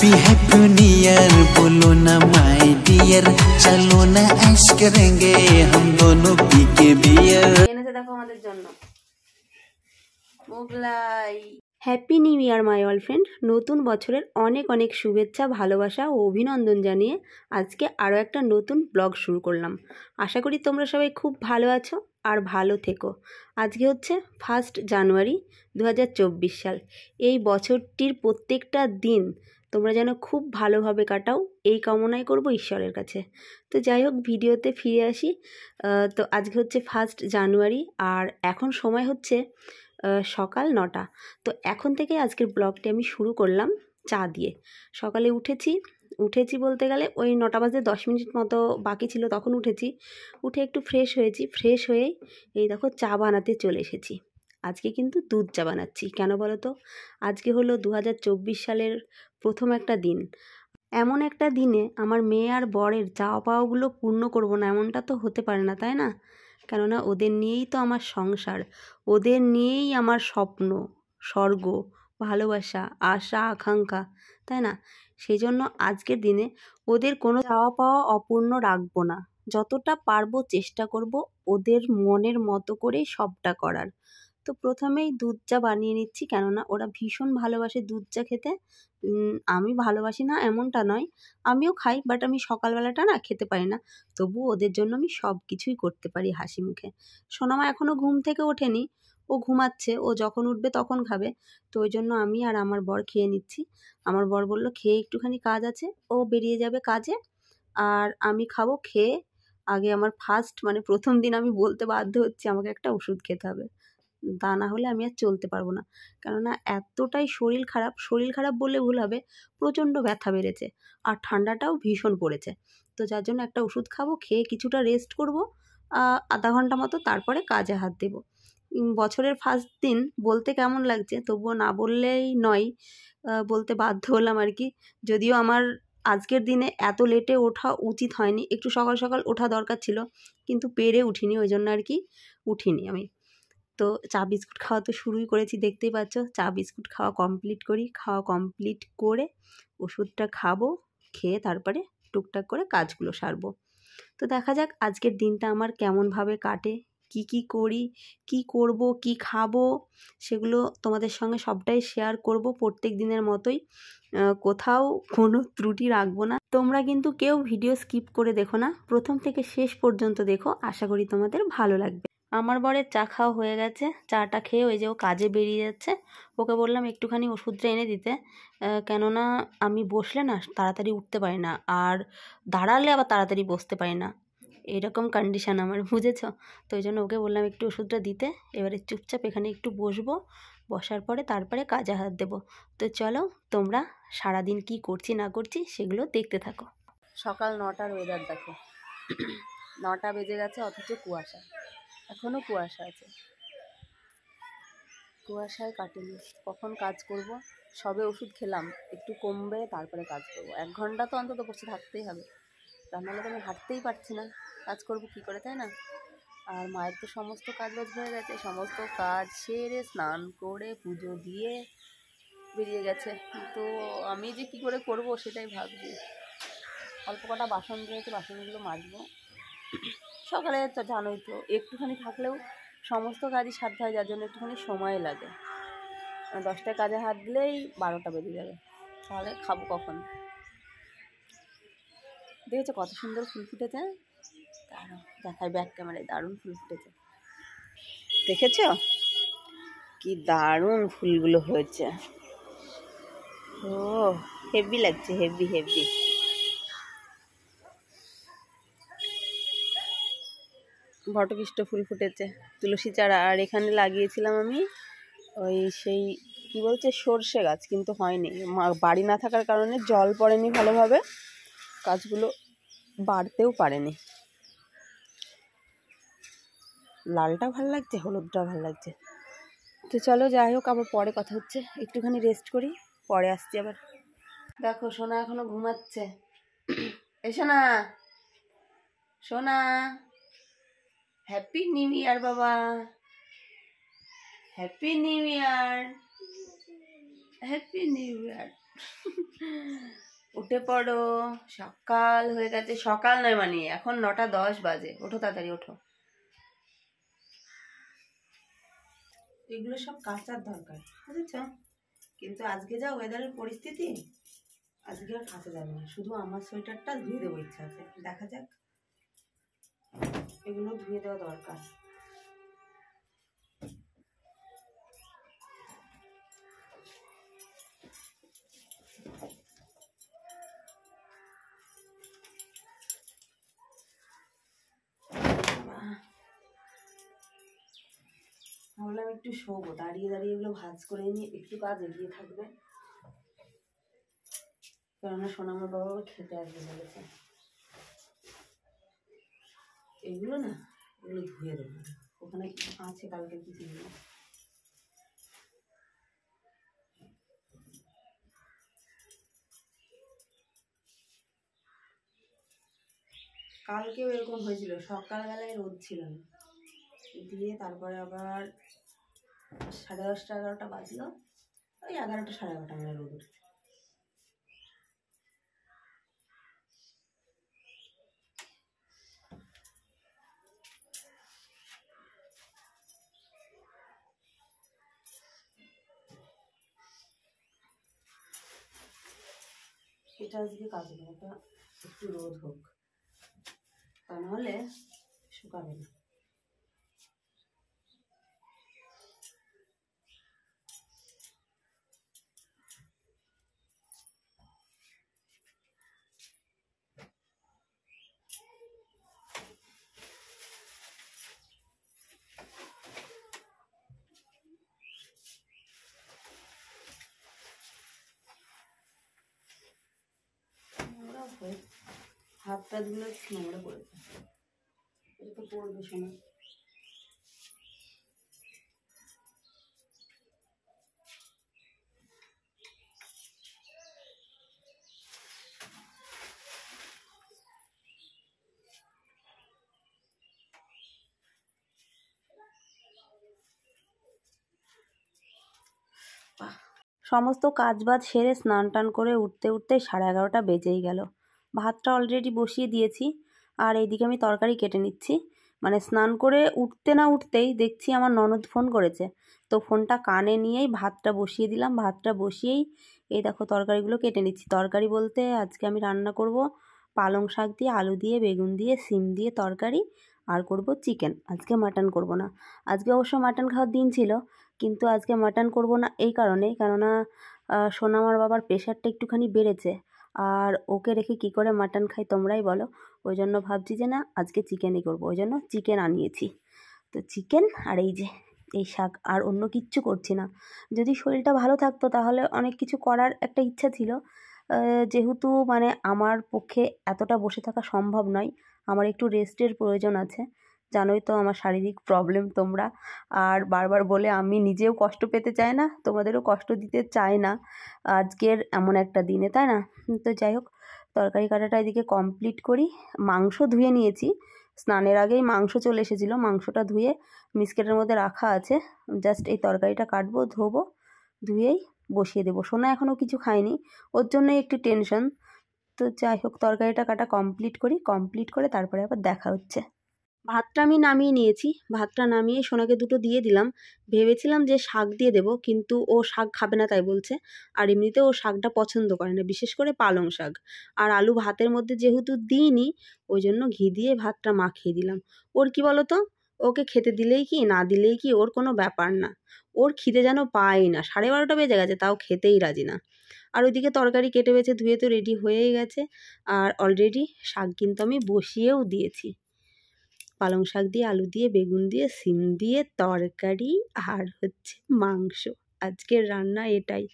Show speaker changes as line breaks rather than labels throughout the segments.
Happy new year बोलो ना my dear, चलो ना ऐश करेंगे हम दोनों पी के बियर।
এনেছে দেখো আমাদের জন্য Mughlai. Happy new year my all friend. নতুন বছরের অনেক অনেক শুভেচ্ছা, ভালোবাসা ও অভিনন্দন জানিয়ে আজকে আরও একটা নতুন ব্লগ শুরু করলাম। আশা করি তোমরা সবাই খুব ভালো আছো আর ভালো থেকো। আজকে হচ্ছে 1 জানুয়ারি 2024 সাল। এই বছরটির প্রত্যেকটা দিন তোমরা যেন খুব ভালোভাবে কাটাও, এই কামনাই করব ঈশ্বরের কাছে। তো যাই হোক, ভিডিওতে ফিরে আসি। তো আজকে হচ্ছে 1 জানুয়ারি আর এখন সময় হচ্ছে সকাল 9টা। তো এখন থেকে আজকের ব্লগটি আমি শুরু করলাম চা দিয়ে। সকালে উঠেছি বলতে গেলে ওই 9টা বাজে 10 মিনিট মতো বাকি ছিল, তখন উঠেছি। উঠে একটু ফ্রেশ হয়েছি, ফ্রেশ হয়েই এই দেখো চা বানাতে চলে এসেছি। আজকে কিন্তু দুধ চা বানাচ্ছি। কেন বলো তো? আজকে হলো 2024 সালের প্রথম একটা দিন। এমন একটা দিনে আমার মেয়ে আর বরের চাওয়া পাওয়াগুলো পূর্ণ করব না এমনটা তো হতে পারে না, তাই না? কেননা ওদের নিয়েই তো আমার সংসার, ওদের নিয়েই আমার স্বপ্ন, স্বর্গ, ভালোবাসা, আশা, আকাঙ্ক্ষা, তাই না? সেই জন্য আজকের দিনে ওদের কোনো চাওয়া পাওয়া অপূর্ণ রাখবো না। যতটা পারবো চেষ্টা করব ওদের মনের মতো করেই সবটা করার। তো প্রথমেই দুধ চা বানিয়ে নিচ্ছি, কেননা ওরা ভীষণ ভালোবাসে দুধ চা খেতে। আমি ভালোবাসি না এমনটা নয়, আমিও খাই, বাট আমি সকালবেলাটা না খেতে পারি না। তবুও ওদের জন্য আমি সব কিছুই করতে পারি হাসি মুখে। সোনামা এখনও ঘুম থেকে ওঠেনি, ও ঘুমাচ্ছে, ও যখন উঠবে তখন খাবে। তো ওই জন্য আমি আর আমার বর খেয়ে নিচ্ছি। আমার বর বলল খেয়ে একটুখানি কাজ আছে, ও বেরিয়ে যাবে কাজে, আর আমি খাবো। খেয়ে আগে আমার প্রথম দিন আমি বলতে বাধ্য হচ্ছি আমাকে একটা ওষুধ খেতে হবে, তা না হলে আমি আর চলতে পারবো না। কেননা এতটাই শরীর খারাপ বললে ভুল হবে, প্রচণ্ড ব্যথা বেড়েছে আর ঠান্ডাটাও ভীষণ পড়েছে। তো যার জন্য একটা ওষুধ খাবো, খেয়ে কিছুটা রেস্ট করব আধা ঘন্টা মতো, তারপরে কাজে হাত দেব। বছরের ফার্স্ট দিন বলতে কেমন লাগছে, তবুও না বললেই নয়, বলতে বাধ্য হলাম আর কি। যদিও আমার আজকের দিনে এত লেটে ওঠা উচিত হয়নি, একটু সকাল সকাল ওঠা দরকার ছিল, কিন্তু পেরে উঠিনি, ওই জন্য আর কি উঠিনি আমি। তো চা বিস্কুট খাওয়া তো শুরুই করেছি, দেখতেই পাচ্ছ। চা বিস্কুট খাওয়া কমপ্লিট করে ওষুধটা খাবো, খেয়ে তারপরে টুকটাক করে কাজগুলো সারবো। তো দেখা যাক আজকের দিনটা আমার কেমনভাবে কাটে, কি করি, কি করব, কি খাবো, সেগুলো তোমাদের সঙ্গে সবটাই শেয়ার করব প্রত্যেক দিনের মতোই। কোথাও কোনো ত্রুটি রাখবো না। তোমরা কিন্তু কেউ ভিডিও স্কিপ করে দেখো না, প্রথম থেকে শেষ পর্যন্ত দেখো, আশা করি তোমাদের ভালো লাগবে। আমার বরের চা খাওয়া হয়ে গেছে, চাটা খেয়ে ওই যে ও কাজে বেরিয়ে যাচ্ছে। ওকে বললাম একটুখানি ওষুধটা এনে দিতে, কেননা আমি বসলে না তাড়াতাড়ি উঠতে পারি না, আর দাঁড়ালে আবার তাড়াতাড়ি বসতে পারি না, এরকম কন্ডিশান আমার, বুঝেছ? তো ওই জন্য ওকে বললাম একটু ওষুধটা দিতে। এবারে চুপচাপ এখানে একটু বসবো, বসার পরে তারপরে কাজে হাত দেবো। তো চলো, তোমরা সারাদিন কি করছি না করছি সেগুলো দেখতে থাকো। সকাল 9টার ওয়েদার দেখো, 9টা বেজে গেছে, অথচ কুয়াশা, এখনও কুয়াশা আছে। কুয়াশায় কাটেনি, কখন কাজ করব। সবে ওষুধ খেলাম, একটু কমবে তারপরে কাজ করব। 1 ঘন্টা তো অন্তত বসে থাকতেই হবে, তা নাহলে তো আমি হাঁটতেই পারছি না, কাজ করব কী করে, তাই না? আর মায়ের তো সমস্ত কাজ বাজ হয়ে গেছে, সমস্ত কাজ সেরে স্নান করে পুজো দিয়ে বেরিয়ে গেছে। তো আমি যে কী করে করব সেটাই ভাবছি। অল্প কটা বাসন রয়েছে, বাসনগুলো মাজবো। সকালে তো জানোই তো, একটুখানি থাকলেও সমস্ত কাজই সারতে হয়, যার জন্য একটুখানি সময় লাগে। 10টায় কাজে হাত দিলেই 12টা বেজে যাবে, তাহলে খাবো কখন? দেখেছো কত সুন্দর ফুল ফুটেছে? দেখাই ব্যাক ক্যামেরায়, দারুণ ফুল ফুটেছে, দেখেছো কি দারুণ ফুলগুলো হয়েছে। ও হেভি লাগছে, হেভি। বটকৃষ্ণ ফুল ফুটেছে, তুলসী চারা, আর এখানে লাগিয়েছিলাম আমি ওই সেই কি বলছে সর্ষে গাছ, কিন্তু হয়নি, বাড়ি না থাকার কারণে জল পড়েনি ভালোভাবে, গাছগুলো বাড়তেও পারেনি। লালটা ভালো লাগছে, হলুদটা ভালো লাগছে। তো চলো যাই হোক, আবার পরে কথা হচ্ছে, একটুখানি রেস্ট করি, পরে আসছি আবার। দেখো সোনা এখনো ঘুমাচ্ছে। এসো না সোনা, হ্যাপি নিউ ইয়ার বাবা, happy new year, happy new year. উঠে পড়ো, সকাল হয়ে গেছে। সকাল নয় মানে এখন 9:10 বাজে। ওঠো তাড়াতাড়ি ওঠো। এগুলো সব কাচার দরকার, বুঝেছ? কিন্তু আজকে যা ওয়েদারের পরিস্থিতি, আজকে আর কাচা যাবে না। শুধু আমার সোয়েটারটা ধুয়ে দেবো, ইচ্ছা আছে, দেখা যাক। এগুলো ধুয়ে দেওয়া দরকার। ভাবলাম একটু শোবো, দাঁড়িয়ে দাঁড়িয়ে এগুলো ভাঁজ করে নিয়ে একটু কাজ এগিয়ে থাকবে, কেননা সোনামার বাবা খেতে আসবে বলেছে। এগুলো না, এগুলো ধুয়ে দেবো, ওখানে আছে কালকে কিছু। কালকেও এরকম হয়েছিল, সকালবেলায় রোদ ছিল না, দিয়ে তারপরে আবার 10:30 11টা বাজলো, ওই 11টা 11:30 মানে রোদ উঠেছে। এটা আজকে কাজে এটা একটু রোদ হোক, তা নাহলে শুকাবে না। হাত টাতগুলো নোংরা করেছে, এটা তো পড়বে শোনা। সমস্ত কাজবাজ সেরে স্নান টান করে উঠতে উঠতে 11:30টা বেজেই গেল। ভাতটা অলরেডি বসিয়ে দিয়েছি, আর এইদিকে আমি তরকারি কেটে নিচ্ছি। মানে স্নান করে উঠতে না উঠতেই দেখছি আমার ননদ ফোন করেছে, তো ফোনটা কানে নিয়েই ভাতটা বসিয়ে দিলাম। ভাতটা বসিয়েই এই দেখো তরকারিগুলো কেটে নিচ্ছি। তরকারি বলতে আজকে আমি রান্না করব পালং শাক দিয়ে, আলু দিয়ে, বেগুন দিয়ে, সিম দিয়ে তরকারি, আর করব চিকেন। আজকে মাটন করব না। আজকে অবশ্য মাটন খাওয়ার দিন ছিল, কিন্তু আজকে মাটন করব না এই কারণে, কেননা সোনামার বাবার প্রেশারটা একটুখানি বেড়েছে, আর ওকে রেখে কি করে মাটন খাই তোমরাই বলো। ওই জন্য ভাবছি যে না, আজকে চিকেনই করবো, ওই জন্য চিকেন আনিয়েছি। তো চিকেন আর এই যে এই শাক, আর অন্য কিচ্ছু করছি না। যদি শরীরটা ভালো থাকতো তাহলে অনেক কিছু করার একটা ইচ্ছা ছিল, যেহেতু মানে আমার পক্ষে এতটা বসে থাকা সম্ভব নয়, আমার একটু রেস্টের প্রয়োজন আছে। জানোই তো আমার শারীরিক প্রবলেম তোমরা, আর বারবার বলে আমি নিজেও কষ্ট পেতে চাই না, তোমাদেরও কষ্ট দিতে চাই না আজকের এমন একটা দিনে, তাই না? তো যাই হোক, তরকারি কাটাটা এদিকে কমপ্লিট করি। মাংস ধুয়ে নিয়েছি, স্নানের আগেই মাংস চলে এসেছিলো, মাংসটা ধুয়ে মিক্সচারের মধ্যে রাখা আছে। জাস্ট এই তরকারিটা কাটবো, ধোবো, ধুয়েই বসিয়ে দেবো। সোনা এখনও কিছু খায়নি, ওর জন্যই একটু টেনশন। তো যাই হোক, তরকারিটা কাটা কমপ্লিট করি, কমপ্লিট করে তারপরে আবার দেখা হচ্ছে। ভাতটা আমি নামিয়ে নিয়েছি, ভাতটা নামিয়ে সোনাকে দুটো দিয়ে দিলাম। ভেবেছিলাম যে শাক দিয়ে দেবো, কিন্তু ও শাক খাবে না তাই বলছে, আর এমনিতে ও শাকটা পছন্দ করে না, বিশেষ করে পালং শাক। আর আলু ভাতের মধ্যে যেহেতু দিইনি, ওই জন্য ঘি দিয়ে ভাতটা মাখিয়ে দিলাম। ওর কি বলো তো, ওকে খেতে দিলেই কি না দিলেই কি ওর কোনো ব্যাপার না, ওর খিদে যেন পায় না। 12:30 বেজে গেছে, তাও খেতেই রাজি না। আর ওইদিকে তরকারি কেটে বেছে ধুয়ে তো রেডি হয়েই গেছে, আর অলরেডি শাক কিন্তু আমি বসিয়েও দিয়েছি। পালং শাক দিয়ে, আলু দিয়ে, বেগুন দিয়ে, সিম দিয়ে তরকারি, আর হচ্ছে মাংস। আজকের রান্না এটাই।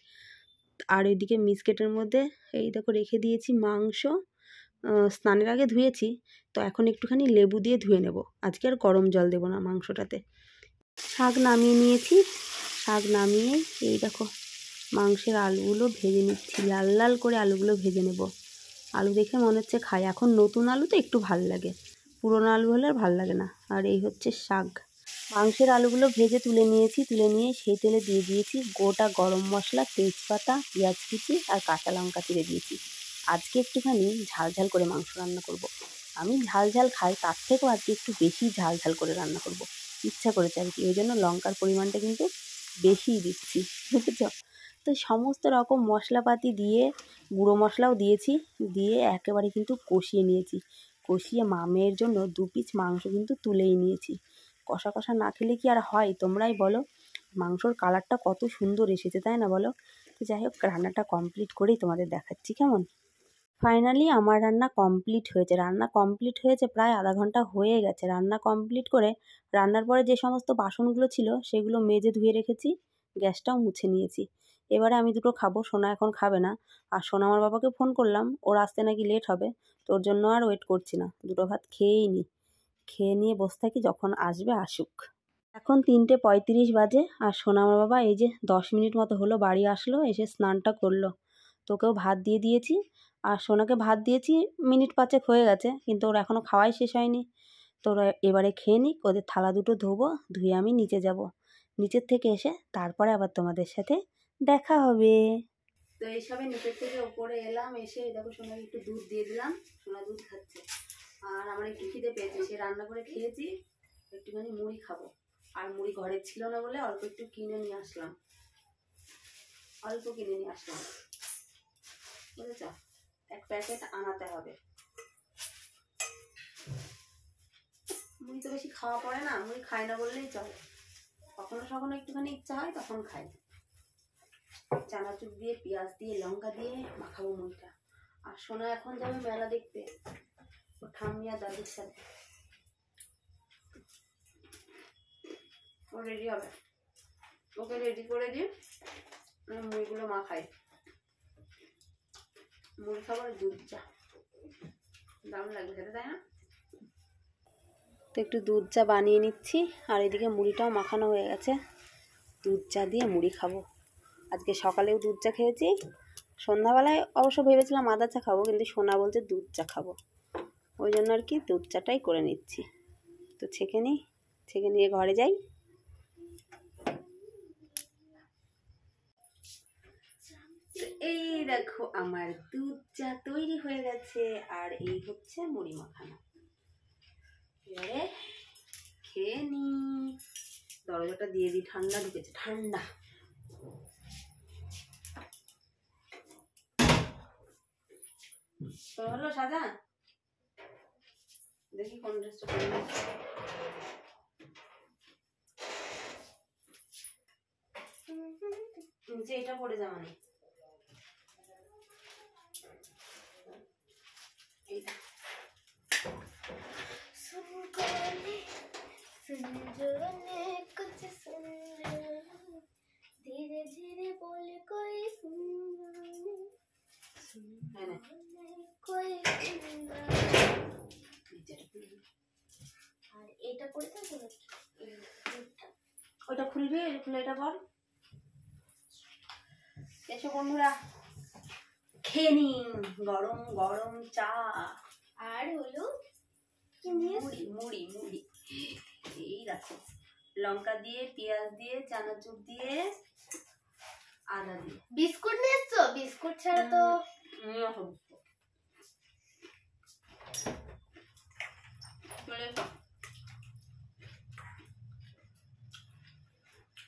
আর এদিকে মিক্সচারের মধ্যে এই দেখো রেখে দিয়েছি মাংস, স্নানের আগে ধুয়েছি, তো এখন একটুখানি লেবু দিয়ে ধুয়ে নেব। আজকে আর গরম জল দেবো না মাংসটাতে। শাক নামিয়ে নিয়েছি, শাক নামিয়ে এই দেখো মাংসের আলুগুলো ভেজে নিচ্ছি, লাল লাল করে আলুগুলো ভেজে নেব। আলু দেখে মনে হচ্ছে খাই, এখন নতুন আলু তো একটু ভাল লাগে, পুরোনো আলু হলে আর ভাল লাগে না। আর এই হচ্ছে শাক, মাংসের আলুগুলো ভেজে তুলে নিয়েছি, তুলে নিয়ে সেই তেলে দিয়ে দিয়েছি গোটা গরম মশলা, তেজপাতা, পেঁয়াজ কুচি আর কাঁচা লঙ্কা চিড়ে দিয়েছি। আজকে একটুখানি ঝাল ঝাল করে মাংস রান্না করব। আমি ঝাল ঝাল খাই, তার থেকেও আজকে একটু বেশি ঝাল ঝাল করে রান্না করব, ইচ্ছা করেছে আর কি। ওই জন্য লঙ্কার পরিমাণটা কিন্তু বেশিই দিচ্ছি, বুঝেছ? তো সমস্ত রকম মশলাপাতি দিয়ে, গুঁড়ো মশলাও দিয়েছি, দিয়ে একেবারে কিন্তু কষিয়ে নিয়েছি। কষিয়ে মামের জন্য 2 পিস মাংস কিন্তু তুলেই নিয়েছি। কষা কষা না খেলে কি আর হয়, তোমরাই বলো? মাংসর কালারটা কত সুন্দর এসেছে, তাই না বলো? তো যাই হোক, রান্নাটা কমপ্লিট করেই তোমাদের দেখাচ্ছি কেমন। ফাইনালি আমার রান্না কমপ্লিট হয়েছে। রান্না কমপ্লিট হয়েছে প্রায় আধা ঘন্টা হয়ে গেছে। রান্না কমপ্লিট করে রান্নার পরে যে সমস্ত বাসনগুলো ছিল সেগুলো মেজে ধুয়ে রেখেছি, গ্যাসটাও মুছে নিয়েছি। এবারে আমি দুটো খাবো, সোনা এখন খাবে না। আর সোনা আমার বাবাকে ফোন করলাম, ওর আসতে নাকি লেট হবে, তোর জন্য আর ওয়েট করছি না, দুটো ভাত খেয়েই নি। খেয়ে নিয়ে বসে থাকি, যখন আসবে আসুক। এখন 3:35 বাজে, আর সোনা আমার বাবা এই যে 10 মিনিট মতো হলো বাড়ি আসলো, এসে স্নানটা করলো। তোকেও ভাত দিয়ে দিয়েছি, আর সোনাকে ভাত দিয়েছি মিনিট 5 হয়ে গেছে, কিন্তু ওর এখনও খাওয়াই শেষ হয়নি। তোরা এবারে খেয়ে নিক, ওদের থালা দুটো ধোবো, ধুয়ে আমি নিচে যাব। নিচের থেকে এসে তারপরে আবার তোমাদের সাথে দেখা হবে। তো এইসবে নিচের থেকে উপরে এলাম, এসে দেখো সোনাকে একটু দুধ দিয়ে দিলাম, সোনা দুধ খাচ্ছে। আর আমার একটু খিদে পেয়েছে, সে রান্না করে খেয়েছি, একটুখানি মুড়ি খাবো। আর মুড়ি ঘরে ছিল না বলে অল্প একটু কিনে নিয়ে আসলাম, বুঝেছ? 1 প্যাকেট আনাতে হবে। মুড়ি তো বেশি খাওয়া পড়ে না, মুড়ি খাই না বললেই চলে। কখনো কখনো একটুখানি ইচ্ছা হয় তখন খাই। চানাচুর দিয়ে, পেঁয়াজ দিয়ে, লঙ্কা দিয়ে মাখাবো মুড়িটা। আর সোনা এখন যাবে মেলা দেখতে, ও ঠাম্মি আর দাদির সাথে। ও রেডি হবে, ওকে রেডি করে দিয়ে মুড়িগুলো মাখাই। মুড়ি খাবার দুধ চা দারুণ লাগবে খেতে, তাই না? তো একটু দুধ চা বানিয়ে নিচ্ছি, আর এদিকে মুড়িটাও মাখানো হয়ে গেছে। দুধ চা দিয়ে মুড়ি খাবো। আজকে সকালেও দুধ চা খেয়েছি, সন্ধ্যাবেলায় অবশ্য ভেবেছিলাম আদা চা খাবো, কিন্তু সোনা বলছে দুধ চা খাবো, ওই জন্য আর কি দুধ চাটাই করে নিচ্ছি। তো ছেঁকে নিই, ছেঁকে নিয়ে ঘরে যাই। এই দেখো আমার দুধ চা তৈরি হয়ে গেছে, আর এই হচ্ছে মুড়ি মাখানো। এবারে খেয়ে নি। দরজাটা দিয়ে দিই, ঠান্ডা ঢুকেছে, ঠান্ডা। তো হলো সাজা, দেখি কোন ড্রেসটা পরে নিচে এটা পরে যাওয়া নেই, এইটা। धीरे धीरे बोल कोई कोई আর এটা পড়ে থাকবে নাকি? ওটা খুলবি, খুলে এটা পর। এসো বন্ধুরা, খেয়ে নিন গরম গরম চা। আর হলো মুড়ি মুড়ি মুড়ি, এই দেখো লঙ্কা দিয়ে, পেঁয়াজ দিয়ে, চানাচুর দিয়ে, আদা দিয়ে। বিস্কুট নিয়ে এসছো? বিস্কুট ছাড়া তো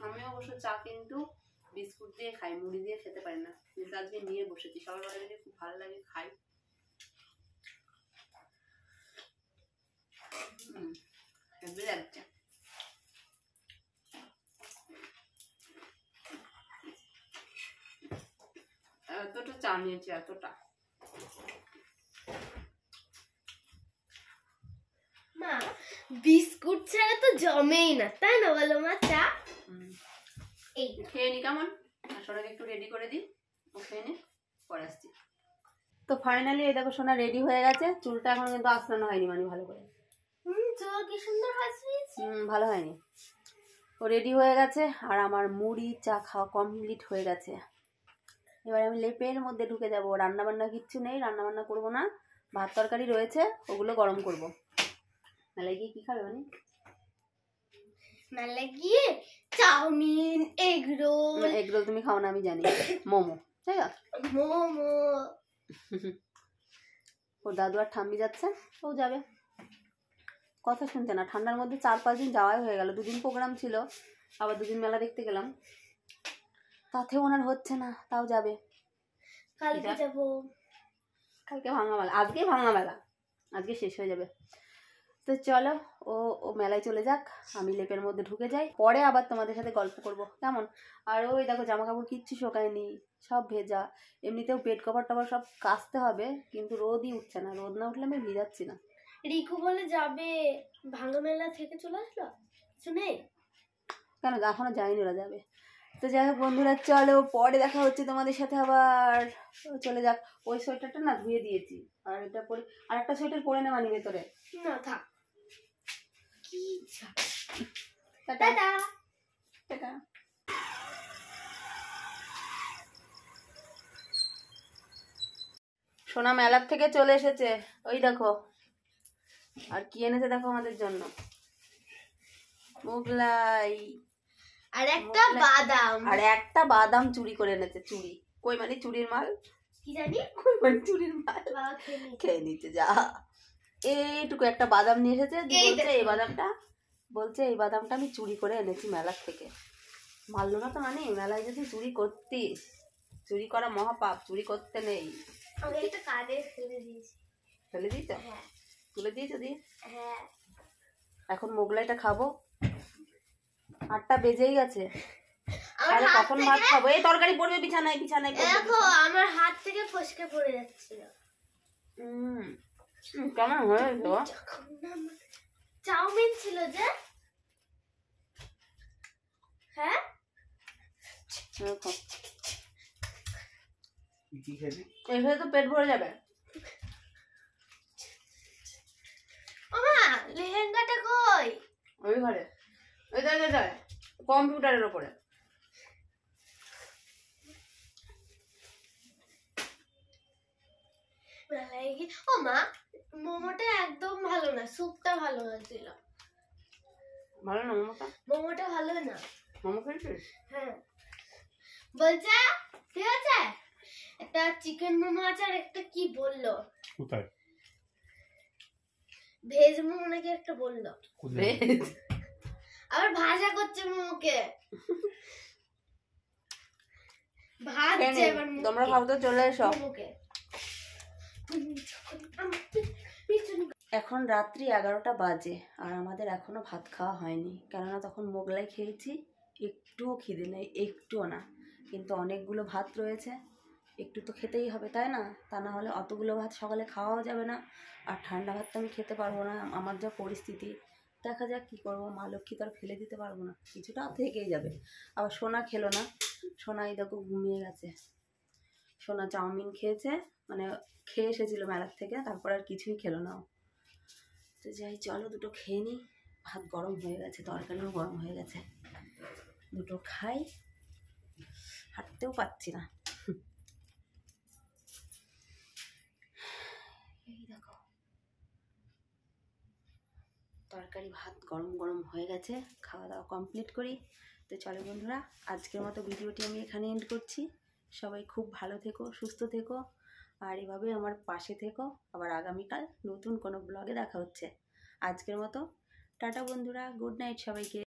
আমি অবশ্য চা কিন্তু বিস্কুট দিয়ে খাই, মুড়ি দিয়ে খেতে পারি না, কিন্তু আজকে নিয়ে বসেছি। সকালবেলা যদি খুব ভালো লাগে খাই। হেভি লাগছে। এতটা চা নিয়েছি, এতটা। মা বিস্কুট ছাড়া তো জমেই না, তাই না বলো মা? চা এই খেয়ে নি কেমন, সোনাকে একটু রেডি করে দিই, ও খেয়ে নি, পরে আসছি। তো ফাইনালি এই দেখো সোনা রেডি হয়ে গেছে। চুলটা এখন কিন্তু আঁচড়ানো হয়নি, মানে ভালো করে। চুল কি সুন্দর আঁচড়িয়েছি। ভালো হয়নি। ও রেডি হয়ে গেছে, আর আমার মুড়ি চা খাওয়া কমপ্লিট হয়ে গেছে। এবার আমি লেপের মধ্যে ঢুকে যাব। রান্নাবান্না কিচ্ছু নেই, রান্নাবান্না করবো না, ভাত তরকারি রয়েছে, ওগুলো গরম করবো। মেলায় গিয়ে কী খাবে মানে?
মেলায় গিয়ে চাউমিন, এগ রোল
তুমি খাও না আমি জানি, মোমো, তাই না?
মোমো।
ও দাদু আর ঠাম্মি যাচ্ছে, ও যাবে, কথা শুনতে না। ঠান্ডার মধ্যে 4-5 দিন যাওয়াই হয়ে গেল, 2 দিন প্রোগ্রাম ছিল, আবার 2 দিন মেলা দেখতে গেলাম, তাতে ওনার হচ্ছে না, তাও যাবে।
কালকে যাবো।
কালকে ভাঙা মেলা, আজকে ভাঙা মেলা, আজকে শেষ হয়ে যাবে। তো চলো, ও মেলায় চলে যাক, আমি লেপের মধ্যে ঢুকে যাই, পরে আবার তোমাদের সাথে গল্প করব, কেমন? আর ওই দেখো জামা কাপড় কিচ্ছু শোকায়নি, সব ভেজা। এমনিতেও বেড কভার টভার সব কাচতে হবে, কিন্তু রোদই উঠছে না, রোদ না উঠলে আমি ভিজাচ্ছি না।
রিকু বলে যাবে, ভাঙা মেলা থেকে চলে আসলো, শুনে
কেন এখনো যায়নি, ওরা যাবে। তো যাই হোক বন্ধুরা, চলো পরে দেখা হচ্ছে তোমাদের সাথে আবার। চলে যাক। ওই সোয়েটারটা না ধুয়ে দিয়েছি, আর এটা পরে আর একটা সোয়েটার পরে নেওয়া নি ভেতরে।
না থাক। কি
টাটা।
টাটা।
টাটা। সোনা মেলার থেকে চলে এসেছে, ওই দেখো, আর কি এনেছে দেখো আমাদের জন্য, মোগলাই
আর একটা বাদাম,
আর একটা বাদাম চুরি করে এনেছে। চুরি কই মানে চুরির মাল,
কি জানি
কই মানে চুরির মাল,
বাবা খেয়ে নিয়েছে।
খেয়ে নিচ্ছে যা। এইটুকু একটা বাদাম নিয়ে এসেছে, বলছে এই বাদামটা আমি চুরি করে এনেছি মেলার থেকে। মারলো না তো, মানে মেলায় যদি চুরি করতিস, চুরি করা মহাপাপ, চুরি করতে নেই।
আমি একটা কাঁধে ফেলে দিয়েছি।
ফেলে দিয়েছ?
হ্যাঁ।
তুলে দিয়েছো দিয়ে?
হ্যাঁ।
এখন মোগলাইটা খাবো, 8টা বেজেই গেছে,
আমার
আরে
হাত
কখন ভাত
থেকে
খাবো? এই তরকারি পড়বে বিছানায়, বিছানায় পড়বে।
দেখো আমার হাত থেকে ফসকে পড়ে যাচ্ছিল।
কেমন হয়েছে?
যখন না আমার চাউমিন ছিল যে, হ্যাঁ
দেখো, এভাবে তো পেট ভরে যাবে।
ওমা লেহেঙ্গাটা কই?
ওই ঘরে, ওই দাঁড়ায় কম্পিউটারের ওপরে।
ও মা, মোমোটা একদম ভালো না, স্যুপটা ভালো হয়েছিল।
ভালো না মোমোটা?
মোমোটা ভালো না।
মোমো খেয়েছিস?
হ্যাঁ বলছে ঠিক আছে, একটা চিকেন মোমো আছে আর একটা কি বললো,
কোথায়?
ভেজ মোমো নাকি একটা বললো,
ভেজ?
আবার ভাজা করছে মোমোকে, ভাজছে এবার
তোমরা খাও তো, চলে এসো।
মোমোকে।
এখন রাত্রি 11টা বাজে, আর আমাদের এখনো ভাত খাওয়া হয়নি, কেননা তখন মোগলাই খেয়েছি, একটুও খিদে নেই, একটুও না, কিন্তু অনেকগুলো ভাত রয়েছে, একটু তো খেতেই হবে, তাই না? তা না হলে অতগুলো ভাত সকালে খাওয়াও যাবে না, আর ঠান্ডা ভাত তো আমি খেতে পারবো না, আমার যা পরিস্থিতি, দেখা যাক কী করবো। মা লক্ষ্মী তো আর ফেলে দিতে পারবো না, কিছুটা থেকেই যাবে। আবার সোনা খেলো না, সোনা এই দেখো ঘুমিয়ে গেছে। সোনা চাউমিন খেয়েছে, মানে খেয়ে এসেছিলো মেলার থেকে, তারপর আর কিছুই খেলো না। তো যাই, চলো দুটো খেয়ে নিই, ভাত গরম হয়ে গেছে, তরকারিও গরম হয়ে গেছে, দুটো খাই, হাঁটতেও পাচ্ছি না। এই দেখো তরকারি ভাত গরম গরম হয়ে গেছে, খাওয়া দাওয়া কমপ্লিট করি। তো চলো বন্ধুরা, আজকের মতো ভিডিওটি আমি এখানে এন্ড করছি। সবাই খুব ভালো থেকো, সুস্থ থেকো, আর এভাবে আমার পাশে থেকো। আবার আগামীকাল নতুন কোনো ব্লগে দেখা হচ্ছে। আজকের মতো টাটা বন্ধুরা, গুড নাইট সবাইকে।